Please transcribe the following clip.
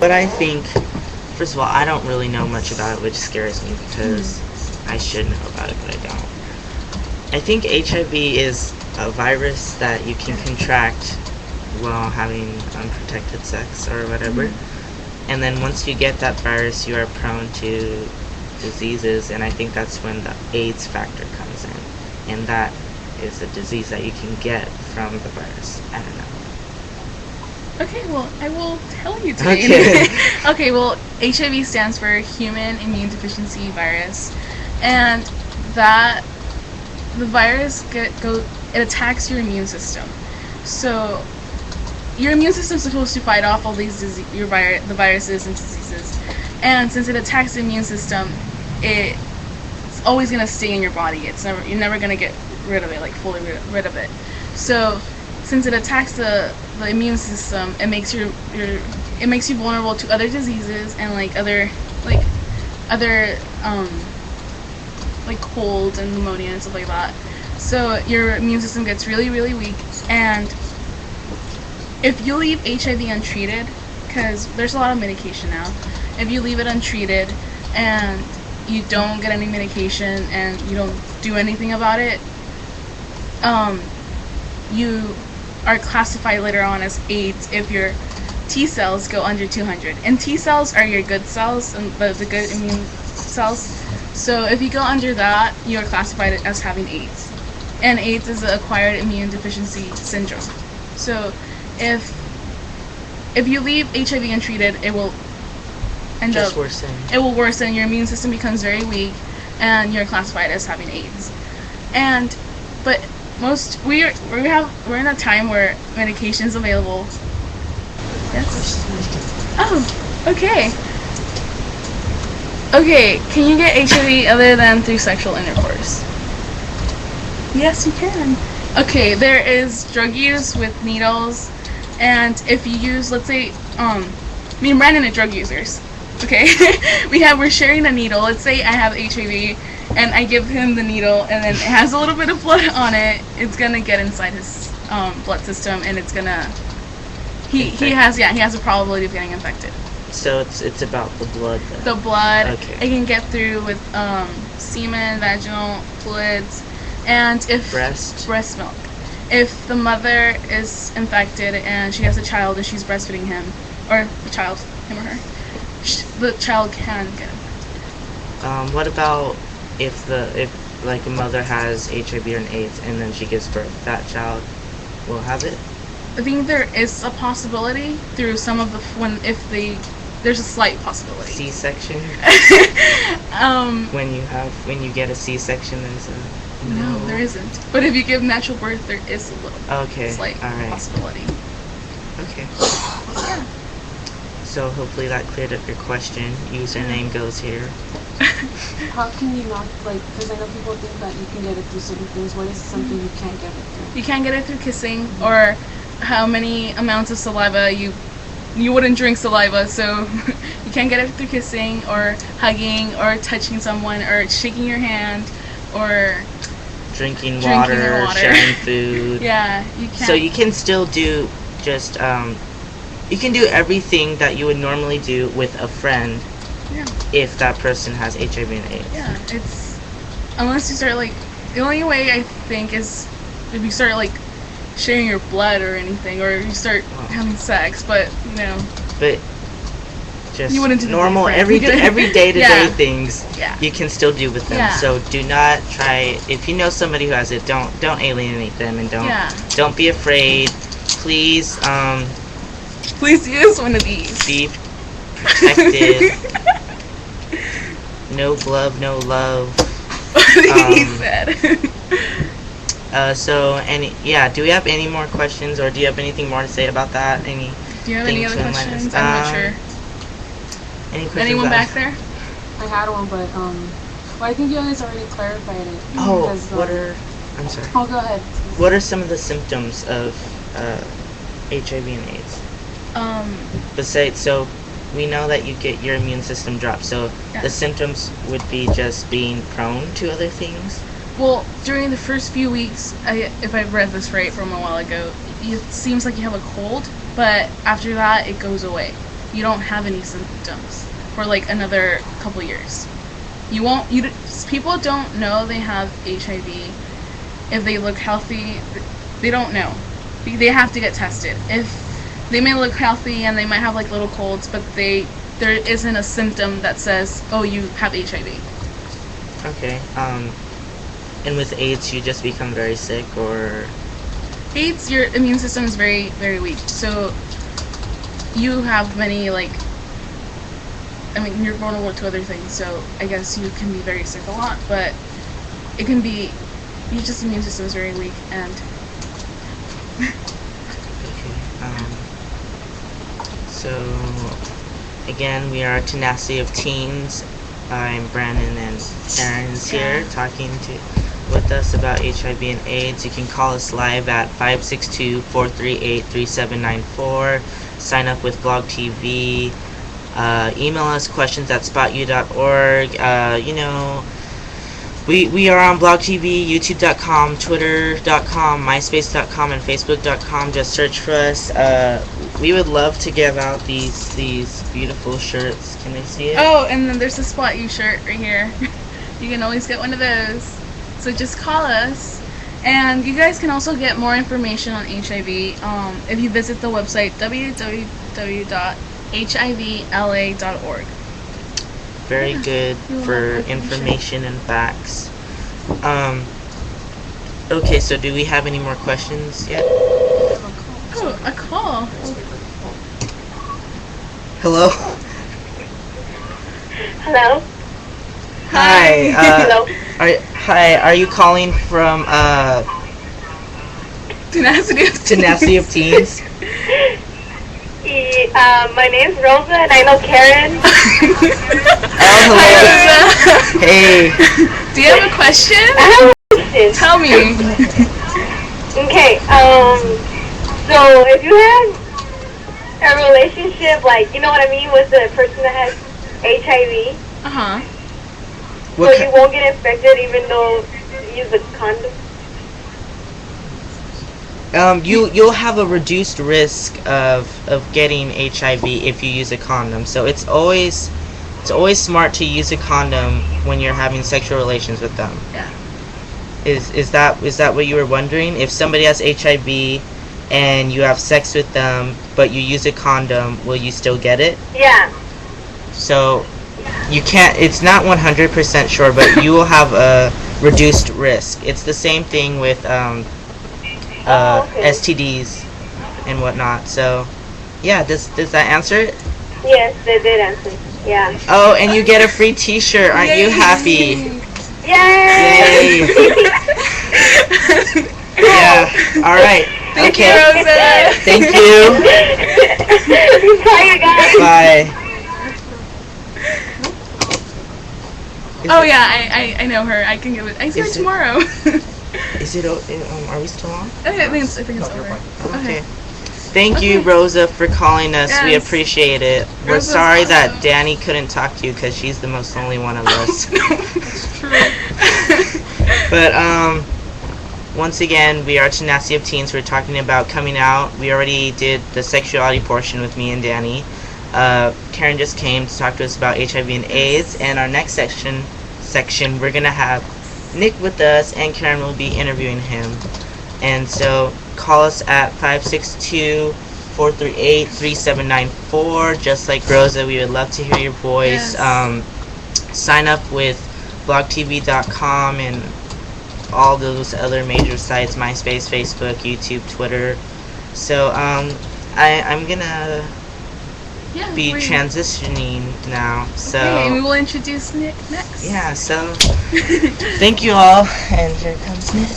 But I think, first of all, I don't really know much about it, which scares me because I should know about it, but I don't. I think HIV is a virus that you can contract while having unprotected sex or whatever. And then once you get that virus, you are prone to diseases, and I think that's when the AIDS factor comes in. And that is a disease that you can get from the virus. I don't know. Okay, well, I will tell you today. Okay. Okay, well, HIV stands for Human Immune Deficiency Virus, and that the virus it attacks your immune system. So your immune system is supposed to fight off all these the viruses and diseases, and since it attacks the immune system, it's always gonna stay in your body. You're never gonna get rid of it, like fully rid of it. So since it attacks the immune system, it makes you vulnerable to other diseases and other colds and pneumonia and stuff like that. So your immune system gets really, really weak, and if you leave HIV untreated, because there's a lot of medication now, if you leave it untreated and you don't get any medication and you don't do anything about it, you are classified later on as AIDS if your T cells go under 200. And T cells are your good cells, and the good immune cells. So if you go under that, you are classified as having AIDS. And AIDS is an acquired immune deficiency syndrome. So if you leave HIV untreated, it will worsen. It will worsen. Your immune system becomes very weak, and you're classified as having AIDS. But we're in a time where medication is available. Yes. Oh, okay. Okay, can you get HIV other than through sexual intercourse? Yes, you can. Okay, there is drug use with needles, and if you use, let's say, me and Brandon are drug users. Okay, we're sharing a needle. Let's say I have HIV, and I give him the needle, and then it has a little bit of blood on it. It's gonna get inside his blood system, and it's gonna he has a probability of getting infected. So it's about the blood then. The blood. Okay. It can get through with semen, vaginal fluids, and if breast milk. If the mother is infected and she has a child and she's breastfeeding him, or the child, him or her, the child can get infected. What about if a mother has HIV or an AIDS and then she gives birth, that child will have it? I think there is a possibility through some of there's a slight possibility. C-section? When you get a C-section, there's a no, there isn't. But if you give natural birth, there is a little slight possibility. Okay. Yeah. So hopefully that cleared up your question. Username goes here. How can you not, because I know people think that you can get it through certain things. What is something you can't get it through? You can't get it through kissing, or how many amounts of saliva you wouldn't drink saliva, so you can't get it through kissing, or hugging, or touching someone, or shaking your hand, or drinking water, sharing food. Yeah, you can. So you can still do just you can do everything that you would normally do with a friend. Yeah. If that person has HIV and AIDS. Yeah, it's unless you start the only way I think is if you start sharing your blood or anything, or you start having sex, but But just you wouldn't do normal every day-to-day things you can still do with them. Yeah. So do not try. If you know somebody who has it, don't alienate them, and don't be afraid. Please please use one of these. Be protected. No glove, no love. He said. Do we have any more questions, or do you have anything more to say about that? Do you have any other questions? I'm not sure. Any questions? Anyone back there? I had one, but I think you guys already clarified it. I'm sorry. Oh, go ahead. What are some of the symptoms of HIV and AIDS? So we know that you get your immune system dropped. So the symptoms would be just being prone to other things. Well, during the first few weeks, if I read this right from a while ago, it seems like you have a cold, but after that, it goes away. you don't have any symptoms for like another couple years. You won't. People don't know they have HIV if they look healthy. They don't know. They have to get tested. If they may look healthy and they might have like little colds, but there isn't a symptom that says, oh, you have HIV. Okay. And with AIDS, you just become very sick, or? AIDS, your immune system is very, very weak. So you have many you're vulnerable to other things. So I guess you can be very sick a lot, but it can be your just immune system is very weak and. Okay. So again, we are Tenacity of Teens. I'm Brandon, and Aaron is here talking with us about HIV and AIDS. You can call us live at 562-438-3794. Sign up with Blog TV. Email us questions at spotyou.org. We are on Blog TV, YouTube.com, Twitter.com, MySpace.com, and Facebook.com. Just search for us. We would love to give out these beautiful shirts. Can they see it? Oh, and then there's a Spot You shirt right here. You can always get one of those. So just call us. And you guys can also get more information on HIV if you visit the website www.hivla.org. Very good for information and facts. Okay, so do we have any more questions yet? Oh, a call. Hello? Hello? Hi. Hello? Are you calling from Tenacity of Teens? My name's Rosa, and I know Karen. Oh, hello. Hey. Do you have a question? I have a question. Tell me. Okay, so if you have a relationship, like, you know what I mean, with the person that has HIV, Uh-huh. so you won't get infected even though you use a condom? You'll have a reduced risk of getting HIV if you use a condom. So it's always smart to use a condom when you're having sexual relations with them. Yeah. Is that what you were wondering? If somebody has HIV and you have sex with them but you use a condom, will you still get it? Yeah. So you can't. It's not 100% sure, but you will have a reduced risk. It's the same thing with Okay. STDs and whatnot. So, yeah, does that answer it? Yes, they did answer. Yeah. Oh, and you get a free T-shirt. Aren't you happy? Yay! Yay! Yeah. All right. Thank Okay. you, Rosa. Thank you. Bye, guys. Bye. Oh yeah, I know her. I can give it. I see her Is it- tomorrow. Is it? Are we still on? I think it's over. Okay. Thank you, Okay. Rosa, for calling us. We Yes. appreciate it. We're Rosa's sorry that awesome. Danny couldn't talk to you because she's the most lonely one of us. It's true. But once again, we are Tenacity of Teens. We're talking about coming out. We already did the sexuality portion with me and Danny. Karen just came to talk to us about HIV and AIDS. And our next section, we're gonna have Nick with us, and Karen will be interviewing him. And so call us at 562-438-3794. Just like Rosa, we would love to hear your voice. Yes. Sign up with blogtv.com and all those other major sites, MySpace, Facebook, YouTube, Twitter. So I'm gonna be transitioning now. So Okay, we will introduce Nick next. yeah, so thank you all, and here comes Nick.